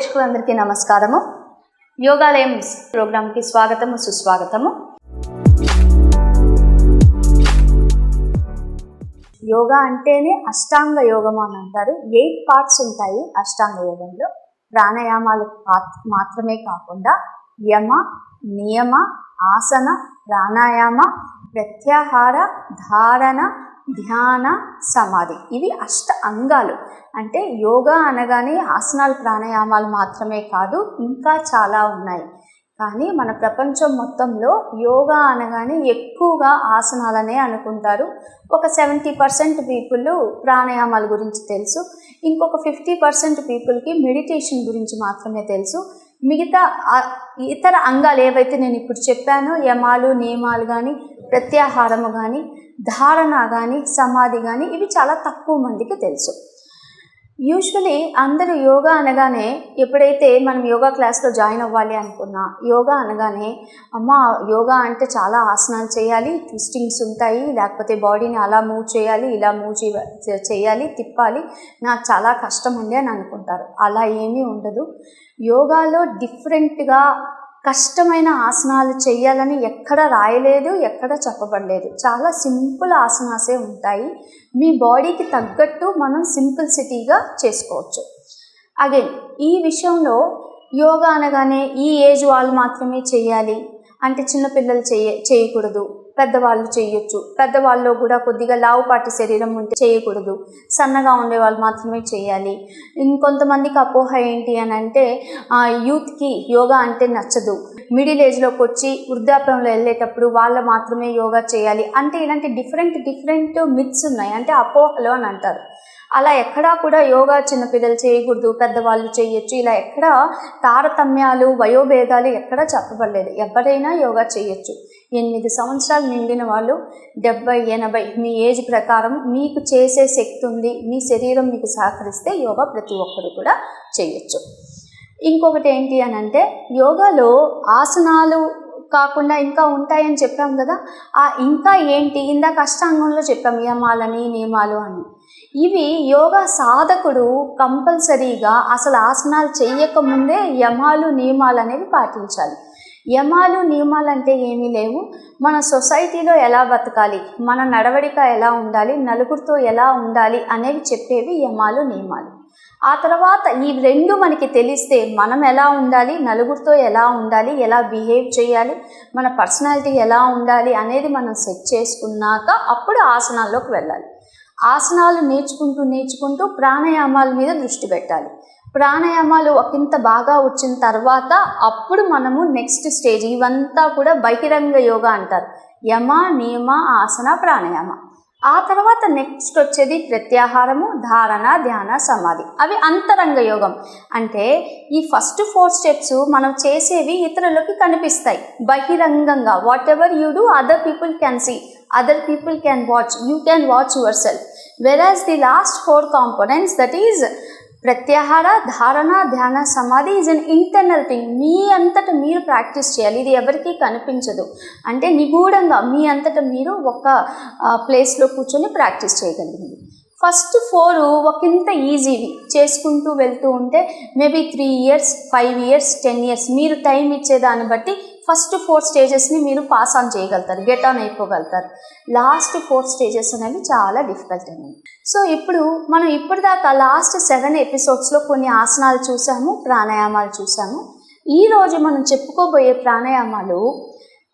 ప్రేక్షకులందరికీ నమస్కారము. యోగాలయం ప్రోగ్రామ్కి స్వాగతము, సుస్వాగతము. యోగా అంటేనే అష్టాంగ యోగము అని అంటారు. 8 పార్ట్స్ ఉంటాయి అష్టాంగ యోగంలో. ప్రాణాయామాలు మాత్రమే కాకుండా యమ, నియమ, ఆసన, ప్రాణాయామ, ప్రత్యాహార, ధారణ, ధ్యాన, సమాధి, ఇవి అష్ట అంగాలు. అంటే యోగా అనగానే ఆసనాలు ప్రాణాయామాలు మాత్రమే కాదు, ఇంకా చాలా ఉన్నాయి. కానీ మన ప్రపంచం మొత్తంలో యోగా అనగానే ఎక్కువగా ఆసనాలనే అనుకుంటారు. ఒక 70% పీపుల్ ప్రాణాయామాల గురించి తెలుసు, ఇంకొక 50% పీపుల్కి మెడిటేషన్ గురించి మాత్రమే తెలుసు. మిగతా ఇతర అంగాలు ఏవైతే నేను ఇప్పుడు చెప్పానో, యమాలు, నియమాలు కానీ, ప్రత్యాహారము కానీ, ధారణ కానీ, సమాధి కానీ, ఇవి చాలా తక్కువ మందికి తెలుసు. యూజువలీ అందరూ యోగా అనగానే, ఎప్పుడైతే మనం యోగా క్లాస్లో జాయిన్ అవ్వాలి అనుకున్నా, యోగా అనగానే అమ్మ యోగా అంటే చాలా ఆసనాలు చేయాలి, ట్విస్టింగ్స్ ఉంటాయి, లేకపోతే బాడీని అలా మూవ్ చేయాలి, ఇలా మూవ్ చేయాలి, తిప్పాలి, నాకు చాలా కష్టం ఉంది అని అనుకుంటారు. అలా ఏమీ ఉండదు. యోగాలో డిఫరెంట్గా కష్టమైన ఆసనాలు చేయాలని ఎక్కడ రాయలేదు, ఎక్కడ చెప్పబడలేదు. చాలా సింపుల్ ఆసనాసే ఉంటాయి. మీ బాడీకి తగ్గట్టు మనం సింప్లిసిటీగా చేసుకోవచ్చు. అగైన్ ఈ విషయంలో యోగా అనగానే ఈ ఏజ్ వాళ్ళు మాత్రమే చేయాలి అంటే చిన్నపిల్లలు చేయకూడదు, పెద్దవాళ్ళు చేయొచ్చు. పెద్దవాళ్ళలో కూడా కొద్దిగా లావుపాటి శరీరం ఉంటే చేయకూడదు, సన్నగా ఉండే వాళ్ళు మాత్రమే చేయాలి. ఇంకొంతమందికి అపోహ ఏంటి అని అంటే, యూత్కి యోగా అంటే నచ్చదు, మిడిల్ ఏజ్లోకి వచ్చి వృద్ధాప్యంలో వెళ్ళేటప్పుడు వాళ్ళు మాత్రమే యోగా చేయాలి అంటే, ఇలాంటి డిఫరెంట్ మిత్స్ ఉన్నాయి, అంటే అపోహలు అని అంటారు. అలా ఎక్కడా కూడా యోగా చిన్నపిల్లలు చేయకూడదు, పెద్దవాళ్ళు చేయొచ్చు, ఇలా ఎక్కడా తారతమ్యాలు, వయోభేదాలు ఎక్కడా చెప్పబడలేదు. ఎవరైనా యోగా చేయొచ్చు. 8 సంవత్సరాలు నిండిన వాళ్ళు, 70, 80 మీ ఏజ్ ప్రకారం మీకు చేసే శక్తి ఉంది, మీ శరీరం మీకు సహకరిస్తే యోగా ప్రతి ఒక్కరు కూడా చేయొచ్చు. ఇంకొకటి ఏంటి అని అంటే, యోగాలో ఆసనాలు కాకుండా ఇంకా ఉంటాయని చెప్పాం కదా, ఇంకా ఏంటి, ఇందాక అష్టాంగంలో చెప్పాం యమాలని, నియమాలు అని. ఇవి యోగా సాధకుడు కంపల్సరీగా అసలు ఆసనాలు చేయకముందే యమాలు, నియమాలు అనేవి పాటించాలి. యమాలు, నియమాలు అంటే ఏమీ లేవు, మన సొసైటీలో ఎలా బతకాలి, మన నడవడిక ఎలా ఉండాలి, నలుగురితో ఎలా ఉండాలి అనేవి చెప్పేవి యమాలు, నియమాలు. ఆ తర్వాత ఈ 2 మనకి తెలిస్తే మనం ఎలా ఉండాలి, నలుగురితో ఎలా ఉండాలి, ఎలా బిహేవ్ చేయాలి, మన పర్సనాలిటీ ఎలా ఉండాలి అనేది మనం సెట్ చేసుకున్నాక అప్పుడు ఆసనాల్లోకి వెళ్ళాలి. ఆసనాలు నేర్చుకుంటూ ప్రాణాయామాల మీద దృష్టి పెట్టాలి. ప్రాణాయామాలు ఒకంత బాగా వచ్చిన తర్వాత అప్పుడు మనము నెక్స్ట్ స్టేజ్, ఇవంతా కూడా బహిరంగ యోగా అంటారు, యమ, నియమ, ఆసన, ప్రాణాయామ. ఆ తర్వాత నెక్స్ట్ వచ్చేది ప్రత్యాహారము, ధారణ, ధ్యాన, సమాధి. అవి అంతరంగ యోగం. అంటే ఈ ఫస్ట్ 4 స్టెప్స్ మనం చేసేవి ఇతరులకి కనిపిస్తాయి బహిరంగంగా. Whatever you do, other people can see, other people can watch, you can watch yourself. Whereas the last 4 components, that is pratyahara, dharana, dhyana, samadhi is an internal thing. మీ అంతటా మీరు ప్రాక్టీస్ చేయాలి, ఇది ఎవరికీ కనిపించదు. అంటే నిగూఢంగా మీ అంతటా మీరు ఒక ప్లేస్లో కూర్చొని ప్రాక్టీస్ చేయగలిగింది. ఫస్ట్ 4 ఒకంత ఈజీవి చేసుకుంటూ వెళ్తూ ఉంటే మేబీ 3 years, 5 years, 10 years మీరు టైం ఇచ్చేదాన్ని బట్టి ఫస్ట్ 4 స్టేజెస్ని మీరు పాస్ ఆన్ చేయగలుగుతారు, గెట్ ఆన్ అయిపోగలుగుతారు. లాస్ట్ 4 స్టేజెస్ అనేవి చాలా డిఫికల్ట్ అనేవి. సో ఇప్పుడు మనం ఇప్పటిదాకా లాస్ట్ 7 ఎపిసోడ్స్లో కొన్ని ఆసనాలు చూసాము, ప్రాణాయామాలు చూసాము. ఈరోజు మనం చెప్పుకోబోయే ప్రాణాయామాలు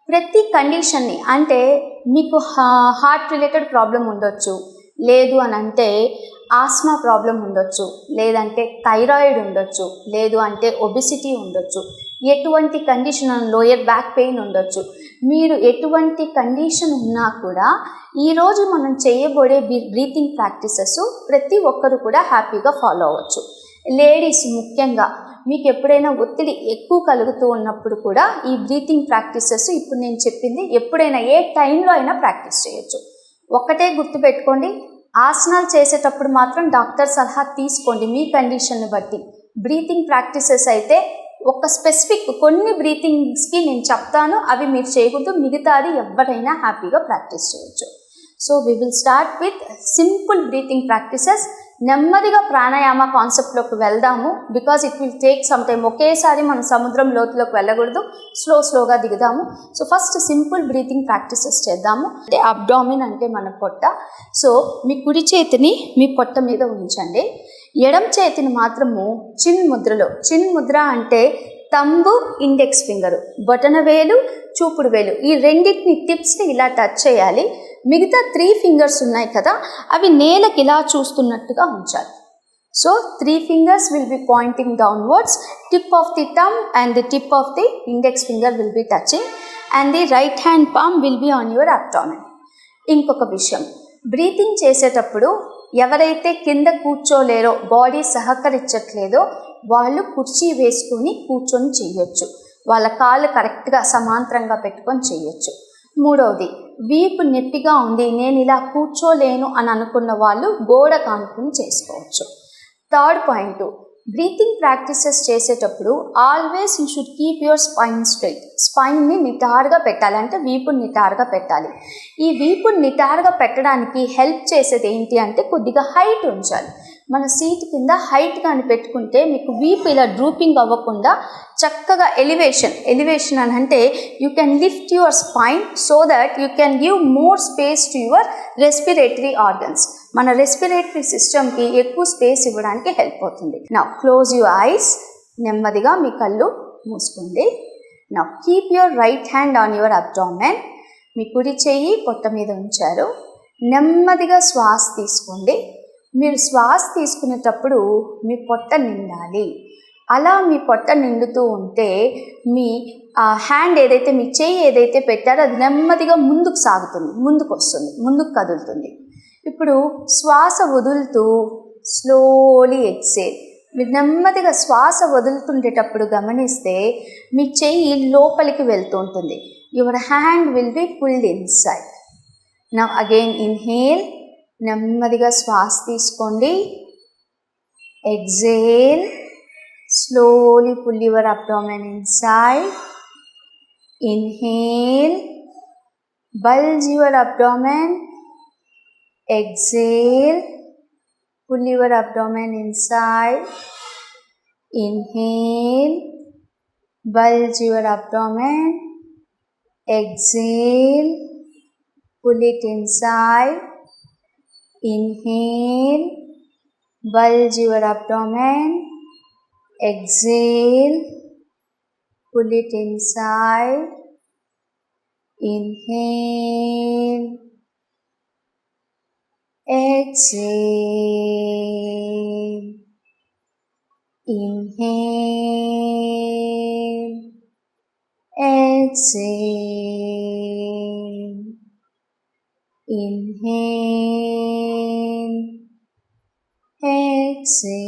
ప్రతి కండిషన్ని, అంటే మీకు హార్ట్ రిలేటెడ్ ప్రాబ్లం ఉండొచ్చు, లేదు అని అంటే ఆస్మా ప్రాబ్లం ఉండొచ్చు, లేదంటే థైరాయిడ్ ఉండొచ్చు, లేదు అంటే ఒబిసిటీ ఉండొచ్చు, ఎటువంటి కండిషన్, లోయర్ బ్యాక్ పెయిన్ ఉండొచ్చు. మీరు ఎటువంటి కండిషన్ ఉన్నా కూడా ఈరోజు మనం చేయబోయే బ్రీతింగ్ ప్రాక్టీసెస్ ప్రతి ఒక్కరు కూడా హ్యాపీగా ఫాలో అవ్వచ్చు. లేడీస్ ముఖ్యంగా మీకు ఎప్పుడైనా ఒత్తిడి ఎక్కువ కలుగుతూ ఉన్నప్పుడు కూడా ఈ బ్రీతింగ్ ప్రాక్టీసెస్ ఇప్పుడు నేను చెప్పింది ఎప్పుడైనా ఏ టైంలో అయినా ప్రాక్టీస్ చేయొచ్చు. ఒక్కటే గుర్తుపెట్టుకోండి, ఆసనాలు చేసేటప్పుడు మాత్రం డాక్టర్ సలహా తీసుకోండి మీ కండిషన్ని బట్టి. బ్రీతింగ్ ప్రాక్టీసెస్ అయితే ఒక స్పెసిఫిక్ కొన్ని బ్రీతింగ్స్కి నేను చెప్తాను, అవి మీరు చేయకూడదు, మిగతాది ఎవరైనా హ్యాపీగా ప్రాక్టీస్ చేయొచ్చు. So we will start with simple breathing practices. నెమ్మదిగా ప్రాణాయామ కాన్సెప్ట్లోకి వెళ్దాము. Because it will take some time. ఒకేసారి మనం సముద్రం లోతులోకి వెళ్ళకూడదు, స్లోగా దిగుదాము. So first simple breathing practices చేద్దాము. అంటే అబ్డామిన్ అంటే మన పొట్ట. సో మీ కుడి చేతిని మీ పొట్ట మీద ఉంచండి, ఎడమ చేతిని మాత్రము చిన్ ముద్రలో. చిన్ ముద్ర అంటే తంబు, ఇండెక్స్ ఫింగరు, బొటన వేలు, చూపుడు వేలు, ఈ రెండింటిని టిప్స్ని ఇలా టచ్ చేయాలి. మిగతా 3 ఫింగర్స్ ఉన్నాయి కదా, అవి నేలకి ఇలా చూస్తున్నట్టుగా ఉంచాలి. So 3 fingers will be pointing downwards, tip of the thumb and the tip of the index finger will be touching and the right hand palm will be on your abdomen. ఇంకొక విషయం, breathing చేసేటప్పుడు ఎవరైతే కింద కూర్చోలేరో, body సహకరించట్లేదో వాళ్ళు కుర్చీ వేసుకుని కూర్చొని చేయొచ్చు. వాళ్ళ కాళ్ళు కరెక్ట్గా సమాంతరంగా పెట్టుకొని చేయొచ్చు. మూడవది, వీపు నొప్పిగా ఉంది, నేను ఇలా కూర్చోలేను అని అనుకున్న వాళ్ళు గోడ కానుకుని చేసుకోవచ్చు. థర్డ్ పాయింట్, బ్రీతింగ్ ప్రాక్టీసెస్ చేసేటప్పుడు always you should keep your spine straight. స్పైన్ని నిటారుగా పెట్టాలి, అంటే వీపుని నిటారుగా పెట్టాలి. ఈ వీపుని నిటారుగా పెట్టడానికి హెల్ప్ చేసేది ఏంటి అంటే కొద్దిగా హైట్ ఉంచాలి. మన సీట్ కింద హైట్ కానీ పెట్టుకుంటే మీకు వీపు ఇలా డ్రూపింగ్ అవ్వకుండా చక్కగా ఎలివేషన్ అని అంటే you can lift your spine so that you can give more space to your respiratory organs. మన రెస్పిరేటరీ సిస్టమ్కి ఎక్కువ స్పేస్ ఇవ్వడానికి హెల్ప్ అవుతుంది. Now close your eyes. నెమ్మదిగా మీ కళ్ళు మూసుకోండి. Now keep your right hand on your abdomen. మీ కుడి చెయ్యి పొట్ట మీద ఉంచారు. నెమ్మదిగా శ్వాస తీసుకోండి. మీరు శ్వాస తీసుకునేటప్పుడు మీ పొట్ట నిండాలి. అలా మీ పొట్ట నిండుతూ ఉంటే మీ హ్యాండ్ ఏదైతే, మీ చెయ్యి ఏదైతే పెట్టారో అది నెమ్మదిగా ముందుకు సాగుతుంది, ముందుకు వస్తుంది, ముందుకు కదులుతుంది. ఇప్పుడు శ్వాస వదులుతూ స్లోలీ ఎక్సేల్. మీరు నెమ్మదిగా శ్వాస వదులుతుండేటప్పుడు గమనిస్తే మీ చెయ్యి లోపలికి వెళ్తూ ఉంటుంది. Your hand will be pulled inside. Now again inhale. నెమ్మదిగా శ్వాస తీసుకోండి. Exhale. Slowly pull your abdomen inside. Inhale. Bulge your abdomen. Exhale. Pull your abdomen inside. Inhale. Bulge your abdomen. Exhale. Pull it inside. Inhale, bulge your abdomen, exhale, pull it inside, inhale, exhale, inhale, exhale, inhale, exhale.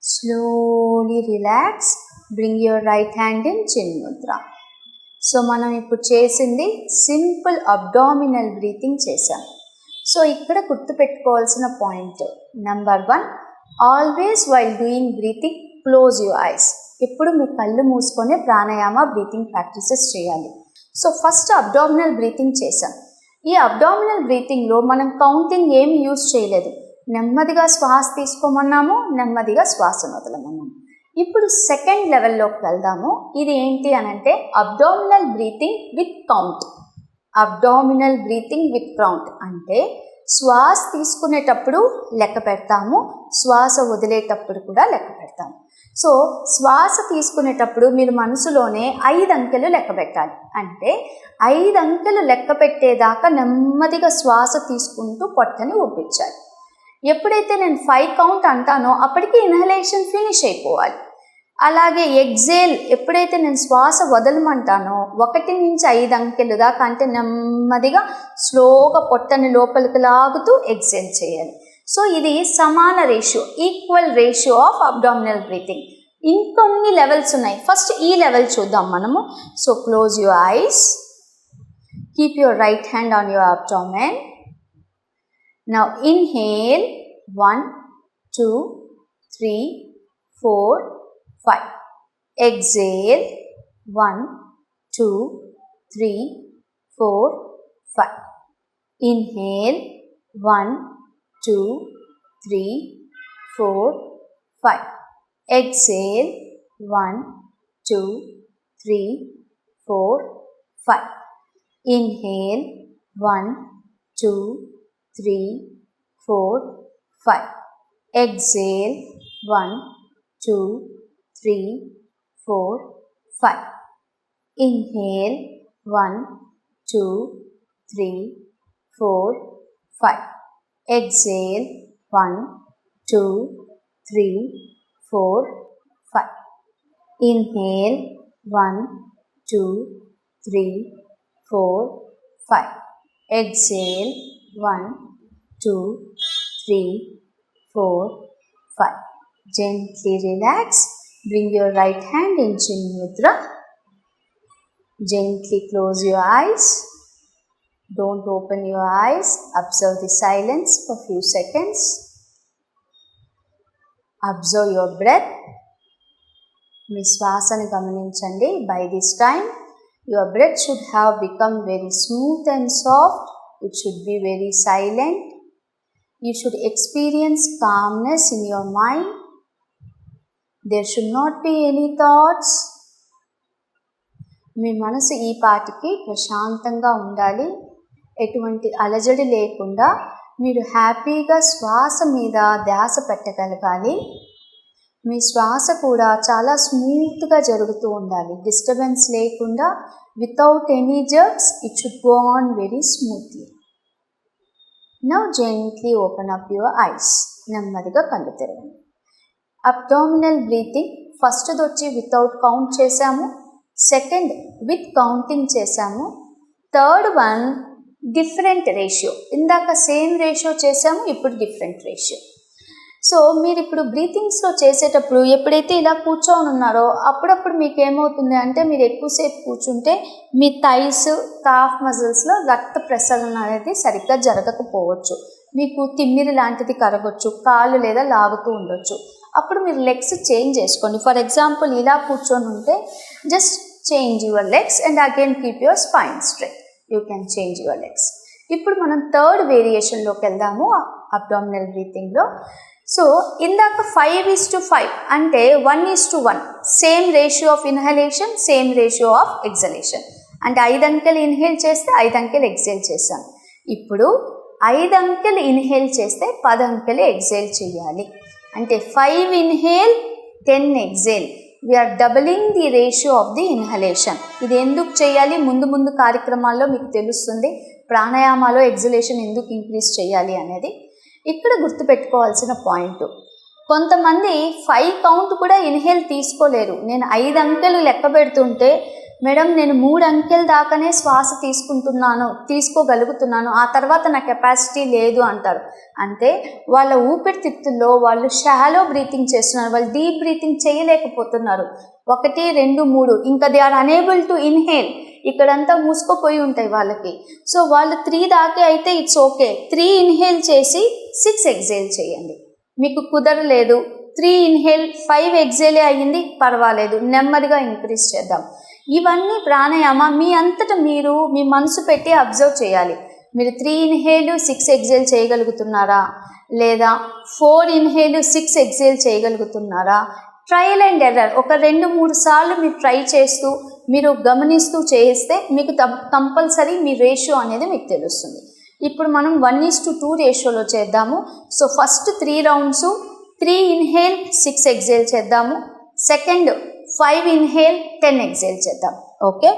Slowly relax. Bring your right hand in chin mudra. So మనం ఇప్పుడు చేసింది simple abdominal breathing చేసాం. So ఇక్కడ గుర్తుపెట్టుకోవాల్సిన point number 1, always while doing breathing close your ice. ఎప్పుడు మీ కళ్ళు మూసుకొని pranayama breathing practices చేయాలి. సో ఫస్ట్ అబ్డామినల్ బ్రీతింగ్ చేసాం. ఈ అబ్డామినల్ బ్రీతింగ్లో మనం కౌంటింగ్ ఏమి యూజ్ చేయలేదు. నెమ్మదిగా శ్వాస తీసుకోమన్నాము, నెమ్మదిగా శ్వాసను వదలమన్నాము. ఇప్పుడు సెకండ్ లెవెల్లోకి వెళ్దాము. ఇది ఏంటి అని అంటే abdominal breathing with count. Abdominal breathing with count అంటే శ్వాస తీసుకునేటప్పుడు లెక్క పెడతాము, శ్వాస వదిలేటప్పుడు కూడా లెక్క పెడతాము. సో శ్వాస తీసుకునేటప్పుడు మీరు మనసులోనే 5 అంకెలు లెక్క పెట్టాలి. అంటే 5 అంకెలు లెక్క పెట్టేదాకా నెమ్మదిగా శ్వాస తీసుకుంటూ పొట్టని ఊపించాలి. ఎప్పుడైతే నేను 5 కౌంట్ అంటానో అప్పటికి ఇన్హలేషన్ ఫినిష్ అయిపోవాలి. అలాగే ఎగ్జేల్ ఎప్పుడైతే నేను శ్వాస వదలమంటానో 1 నుంచి 5 అంకెలు దాకా, అంటే నెమ్మదిగా స్లోగా పొట్టని లోపలికి లాగుతూ ఎగ్జేల్ చేయాలి. సో ఇది సమాన ratio, equal ratio of abdominal breathing. ఇంకొన్ని లెవెల్స్ ఉన్నాయి. ఫస్ట్ ఈ లెవెల్ చూద్దాం మనము. So close your ice, keep your right hand on your abdomen. Now inhale 1 2 3 4 5. Exhale 1 2 3 4 5. Inhale 1 2, 3, 4, 5. Exhale. 1, 2, 3, 4, 5. Inhale. 1, 2, 3, 4, 5. Exhale. 1, 2, 3, 4, 5. Inhale. 1, 2, 3, 4, 5. Exhale. 1, 2, 3, 4, 5. Inhale. 1, 2, 3, 4, 5. Exhale. 1, 2, 3, 4, 5. Gently relax. Bring your right hand in Chin Mudra. Gently close your eyes. Don't open your eyes. Observe the silence for few seconds. Observe your breath. మీ శ్వాసను గమనించండి. By this time, your breath should have become very smooth and soft. It should be very silent. You should experience calmness in your mind. There should not be any thoughts. మీ మనసు ఈ పాటికి ప్రశాంతంగా ఉండాలి. ఎటువంటి అలజడి లేకుండా మీరు హ్యాపీగా శ్వాస మీద ధ్యాస పెట్టగలగాలి. మీ శ్వాస కూడా చాలా స్మూత్గా జరుగుతూ ఉండాలి. డిస్టర్బెన్స్ లేకుండా, without any jerks, it should go on very smoothly. Now gently open up your eyes. నెమ్మదిగా కళ్ళు తెరవండి. అబ్డామినల్ బ్రీతింగ్ ఫస్ట్ది వచ్చి వితౌట్ కౌంట్ చేశాము, సెకండ్ విత్ కౌంటింగ్ చేశాము, థర్డ్ వన్ డిఫరెంట్ రేషియో. ఇందాక సేమ్ రేషియో చేసాము, ఇప్పుడు డిఫరెంట్ రేషియో. సో మీరు ఇప్పుడు బ్రీతింగ్స్లో చేసేటప్పుడు ఎప్పుడైతే ఇలా కూర్చొని ఉన్నారో అప్పుడప్పుడు మీకు ఏమవుతుంది అంటే, మీరు ఎక్కువసేపు కూర్చుంటే మీ థైస్, కాఫ్ మజిల్స్లో రక్త ప్రసరణ అనేది సరిగ్గా జరగకపోవచ్చు. మీకు తిమ్మిరి లాంటిది కరగొచ్చు, కాళ్ళు లేదా లాగుతూ ఉండొచ్చు. అప్పుడు మీరు లెగ్స్ చేంజ్ చేసుకోండి. ఫర్ ఎగ్జాంపుల్ ఇలా కూర్చొని ఉంటే just change your legs and again keep your spine straight. You can change your legs. ఇప్పుడు మనం థర్డ్ వేరియేషన్లోకి వెళ్దాము అబ్డామినల్ బ్రీతింగ్లో. సో ఇందాక 5:5 అంటే 1:1, same ratio of inhalation, same ratio of exhalation. అంటే 5 అంకెలు ఇన్హేల్ చేస్తే 5 అంకెలు ఎగ్జేల్ చేశాం. ఇప్పుడు 5 అంకెలు ఇన్హేల్ చేస్తే 10 అంకెలు ఎగ్జేల్ చేయాలి. అంటే 5 inhale 10 exhale. We're doubling the ratio of the inhalation. ఇది ఎందుకు చేయాలి ముందు ముందు కార్యక్రమాల్లో మీకు తెలుస్తుంది. ప్రాణాయామాలో ఎగ్జలేషన్ ఎందుకు ఇంక్రీజ్ చేయాలి అనేది. ఇక్కడ గుర్తుపెట్టుకోవాల్సిన పాయింట్, కొంతమంది 5 కౌంట్ కూడా ఇన్హేల్ తీసుకోలేరు. నేను 5 అంకెలు లెక్క పెడుతుంటే, మేడం నేను 3 అంకెల దాకానే శ్వాస తీసుకోగలుగుతున్నాను, ఆ తర్వాత నా కెపాసిటీ లేదు అంటారు. అంటే వాళ్ళ ఊపిరితిత్తుల్లో వాళ్ళు షాలో బ్రీతింగ్ చేస్తున్నారు, వాళ్ళు డీప్ బ్రీతింగ్ చేయలేకపోతున్నారు. 1, 2, 3 ఇంకా they are unable to inhale. ఇక్కడంతా మూసుకుపోయి ఉంటాయి వాళ్ళకి. సో వాళ్ళు 3 దాకే అయితే ఇట్స్ ఓకే. 3 ఇన్హేల్ చేసి 6 ఎగ్జేల్ చేయండి. మీకు కుదరలేదు 3 ఇన్హేల్ 5 ఎగ్జేలే అయ్యింది, పర్వాలేదు, నెమ్మదిగా ఇంక్రీజ్ చేద్దాం. ఇవన్నీ ప్రాణాయామ మీ అంతటా మీరు మీ మనసు పెట్టి అబ్జర్వ్ చేయాలి. మీరు 3 ఇన్హేల్ 6 ఎగ్జేల్ చేయగలుగుతున్నారా, లేదా 4 ఇన్హేల్ 6 ఎగ్జేల్ చేయగలుగుతున్నారా? Trial and error. ఒక 2-3 సార్లు మీరు ట్రై చేస్తూ, మీరు గమనిస్తూ చేస్తే మీకు కంపల్సరీ మీ రేషియో అనేది మీకు తెలుస్తుంది. ఇప్పుడు మనం 1:2 రేషియోలో చేద్దాము. So first 3 rounds 3 inhale 6 exhale చేద్దాము. సెకండ్ 5 ఇన్హేల్ 10 ఎగ్జేల్ చేద్దాం. Okay,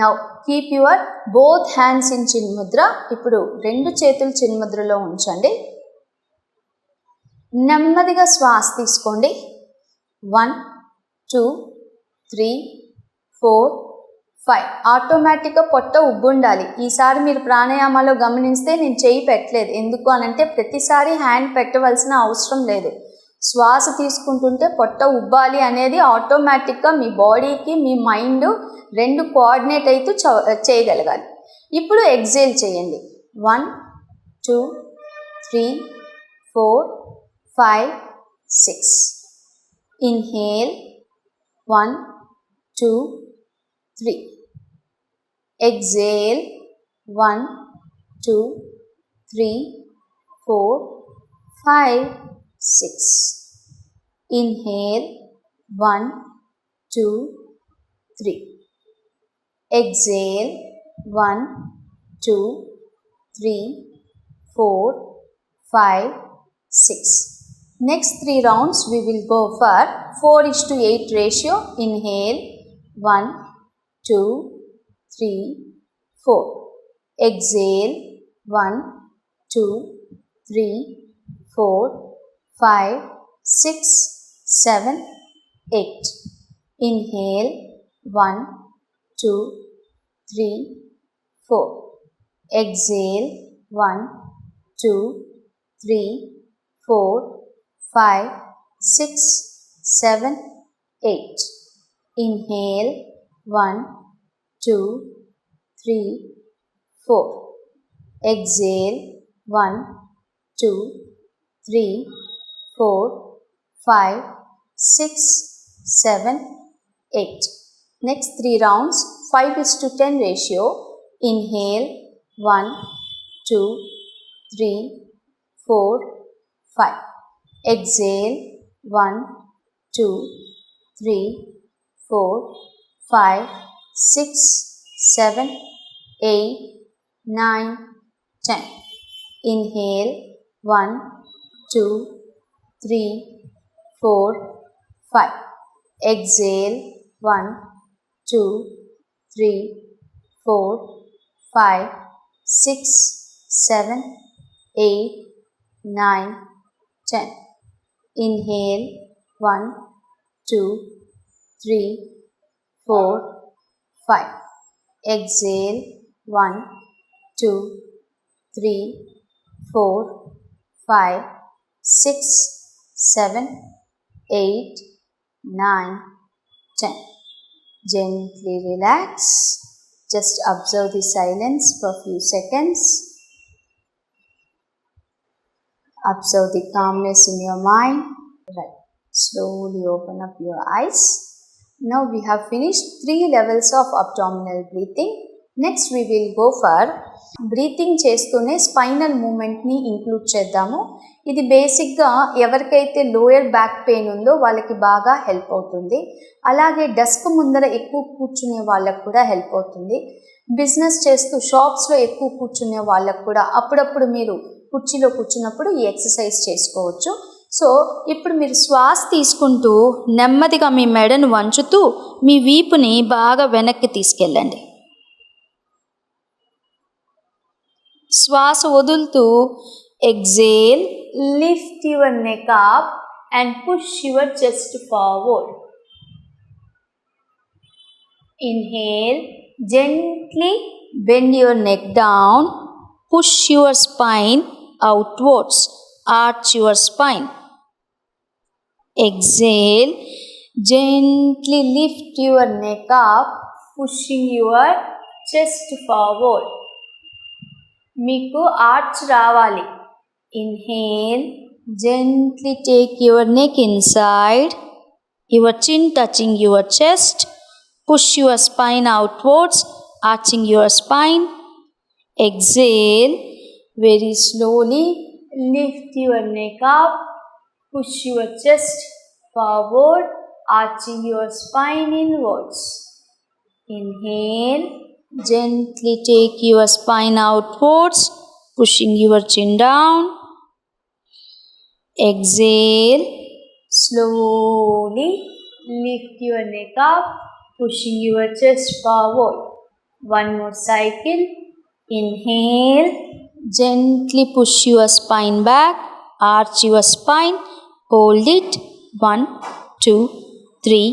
now keep your both hands in chinmudra. ఇప్పుడు 2 చేతులు చిన్ముద్రలో ఉంచండి. నెమ్మదిగా శ్వాస తీసుకోండి. 1, 2, 3, 4, 5. ఆటోమేటిక్గా పొట్ట ఉబ్బుండాలి. ఈసారి మీరు ప్రాణాయామాలో గమనిస్తే నేను చేయి పెట్టలేదు. ఎందుకు అనంటే ప్రతిసారి హ్యాండ్ పెట్టవలసిన అవసరం లేదు. శ్వాస తీసుకుంటుంటే పొట్ట ఉబ్బాలి అనేది ఆటోమేటిక్గా మీ బాడీకి మీ మైండ్ 2 కోఆర్డినేట్ అయితే చేయగలగాలి. ఇప్పుడు ఎగ్జేల్ చేయండి. 1, 2, 3, 4, 5, 6. Inhale 1, 2, 3. Exhale 1, 2, 3, 4, 5, 6. Inhale 1, 2, 3. Exhale 1, 2, 3, 4, 5, 6. Next 3 rounds we will go for 4:8 ratio. Inhale 1, 2, 3, 4. Exhale 1, 2, 3, 4, 5, 6, 7, 8. Inhale 1, 2, 3, 4. Exhale 1, 2, 3, 4, 5, 6, 7, 8. Inhale 1, 2, 3, 4. Exhale 1, 2, 3, 4, 5, 6, 7, 8. Next 3 rounds 5:10 ratio. Inhale 1, 2, 3, 4, 5. Exhale 1, 2, 3, 4, 5, 6, 7, 8, 9, 10. Inhale 1, 2, 3, 4, 5. Exhale 1, 2, 3, 4, 5, 6, 7, 8, 9, 10. Inhale 1, 2, 3, 4, 5. Exhale 1, 2, 3, 4, 5, 6, 7, 8, 9, 10. Gently relax. Just observe the silence for a few seconds. Observe the calmness in your mind. Right. Slowly open up your eyes. Now we have finished 3 levels of abdominal breathing. Next we will go for breathing చేస్తూనే spinal మూమెంట్ని include చేద్దాము. ఇది బేసిక్గా ఎవరికైతే lower back pain ఉందో వాళ్ళకి బాగా help అవుతుంది. అలాగే డెస్క్ ముందర ఎక్కువ కూర్చునే వాళ్ళకు కూడా హెల్ప్ అవుతుంది. బిజినెస్ చేస్తూ షాప్స్లో ఎక్కువ కూర్చునే వాళ్ళకు కూడా అప్పుడప్పుడు మీరు కుర్చీలో కూర్చున్నప్పుడు ఈ ఎక్సర్సైజ్ చేసుకోవచ్చు. సో ఇప్పుడు మీరు శ్వాస తీసుకుంటూ నెమ్మదిగా మీ మెడను వంచుతూ మీ వీపుని బాగా వెనక్కి తీసుకెళ్ళండి. శ్వాస వదులుతూ exhale, lift your neck up and push your chest forward. Inhale, gently bend your neck down, push your spine outwards, arch your spine. Exhale, gently lift your neck up, pushing your chest forward. మీకు arch రావాలి. Inhale, gently take your neck inside, your chin touching your chest, push your spine outwards, arching your spine. Exhale, very slowly lift your neck up, push your chest forward, arching your spine inwards. Inhale, gently take your spine outwards, pushing your chin down. Exhale, slowly lift your neck up, pushing your chest forward. One more cycle. Inhale, gently push your spine back, arch your spine, hold it. 1, 2, 3,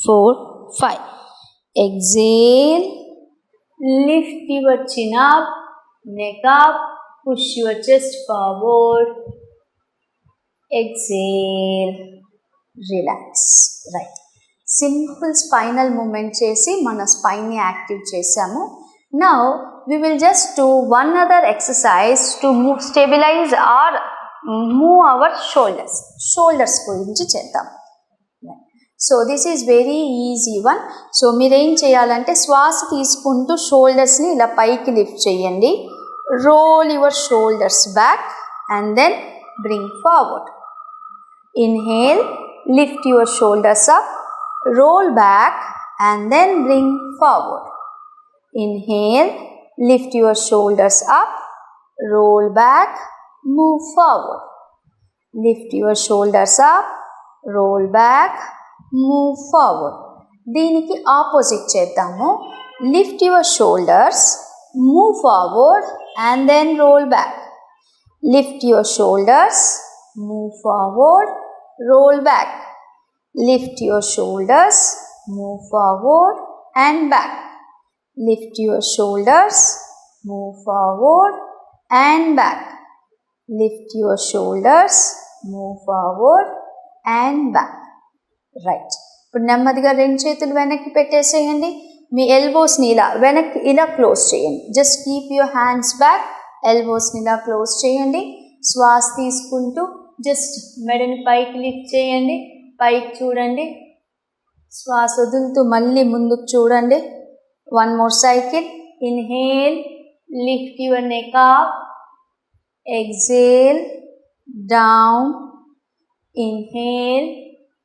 4, 5. Exhale, lift your chin up, neck up, push your chest forward. Exhale, relax. Right. Simple spinal movement చేసి మన స్పైన్ని active చేసాము. Now we will just do one other exercise to stabilize or move our shoulders. Shoulders గురించి చేద్దాం. So this is very easy one. So మీరేం చేయాలంటే శ్వాస తీసుకుంటూ షోల్డర్స్ని ఇలా పైకి లిఫ్ట్ చేయండి. Roll your shoulders back and then bring forward. Inhale, lift your shoulders up, roll back and then bring forward. Inhale, lift your shoulders up, roll back, move forward. Lift your shoulders up, roll back, move forward. దీనికి opposite చేద్దాము. Lift your shoulders, move forward and then roll back. Lift your shoulders, move forward, roll back. Lift your shoulders, move forward and back. Lift your shoulders, move forward and back. Lift your shoulders, move forward and back. Right. ఇప్పుడు నెమ్మదిగా రెండు చేతులు వెనక్కి పెట్టేసేయండి. మీ ఎల్బోస్ని ఇలా వెనక్కి ఇలా close చేయండి. Just keep your hands back. ఎల్బోస్ని ఇలా క్లోజ్ చేయండి. శ్వాస తీసుకుంటూ జస్ట్ మెడని పైకి లిఫ్ట్ చేయండి. పైకి చూడండి. శ్వాస వదులుతూ మళ్ళీ ముందుకు చూడండి. One more cycle. Inhale, lift your neck up. Exhale, down. Inhale,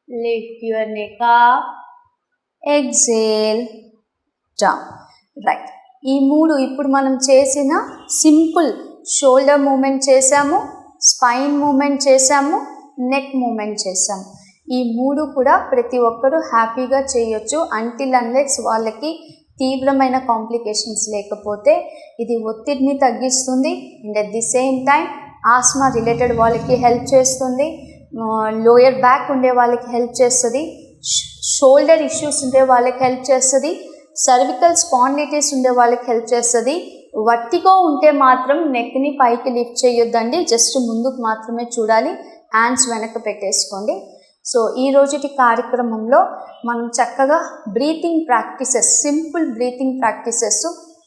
lift your neck up, exhale, down. Right. ఈ మూడు ఇప్పుడు మనం చేసిన సింపుల్ షోల్డర్ మూమెంట్ చేసాము, స్పైన్ మూమెంట్ చేసాము, నెక్ మూమెంట్ చేసాము. ఈ మూడు కూడా ప్రతి ఒక్కరూ హ్యాపీగా చేయొచ్చు అంటిల్ అన్లెస్ వాళ్ళకి తీవ్రమైన కాంప్లికేషన్స్ లేకపోతే. ఇది ఒత్తిడిని తగ్గిస్తుంది and at the same time asthma related వాళ్ళకి హెల్ప్ చేస్తుంది. లోయర్ బ్యాక్ ఉండే వాళ్ళకి హెల్ప్ చేస్తుంది. షోల్డర్ ఇష్యూస్ ఉండే వాళ్ళకి హెల్ప్ చేస్తుంది. సర్వికల్ స్పాండిలిటిస్ ఉండే వాళ్ళకి హెల్ప్ చేస్తుంది. వర్టిగో ఉంటే మాత్రం నెక్ని పైకి లిఫ్ట్ చేయొద్దండి. జస్ట్ ముందుకు మాత్రమే చూడాలి. హ్యాండ్స్ వెనక్కి పెట్టేసుకోండి. సో ఈ రోజుటి కార్యక్రమంలో మనం చక్కగా breathing practices, simple breathing practices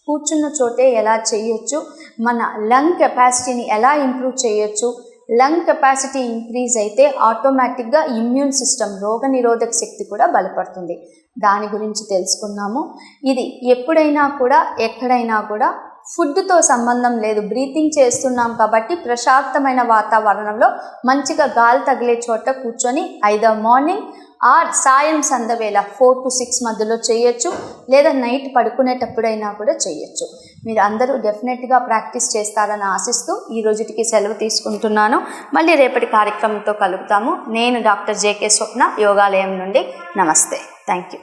కూర్చున్న చోటే ఎలా చేయొచ్చు, మన లంగ్ కెపాసిటీని ఎలా ఇంప్రూవ్ చేయొచ్చు. లంగ్ కెపాసిటీ ఇంక్రీజ్ అయితే ఆటోమేటిక్గా ఇమ్యూన్ సిస్టమ్, రోగనిరోధక శక్తి కూడా బలపడుతుంది. దాని గురించి తెలుసుకున్నాము. ఇది ఎప్పుడైనా కూడా ఎక్కడైనా కూడా ఫుడ్తో సంబంధం లేదు. బ్రీతింగ్ చేస్తున్నాం కాబట్టి ప్రశాంతమైన వాతావరణంలో మంచిగా గాలి తగిలే చోట కూర్చొని ఐదర్ మార్నింగ్ ఆర్ సాయం సంధ్యవేళ 4 to 6 మధ్యలో చేయొచ్చు, లేదా నైట్ పడుకునేటప్పుడైనా కూడా చేయొచ్చు. మీరు అందరూ డెఫినెట్గా ప్రాక్టీస్ చేస్తారని ఆశిస్తూ ఈ రోజుటికి సెలవు తీసుకుంటున్నాను. మళ్ళీ రేపటి కార్యక్రమంతో కలుగుతాము. నేను డాక్టర్ జేకే స్వప్న, యోగాలయం నుండి. నమస్తే. Thank you.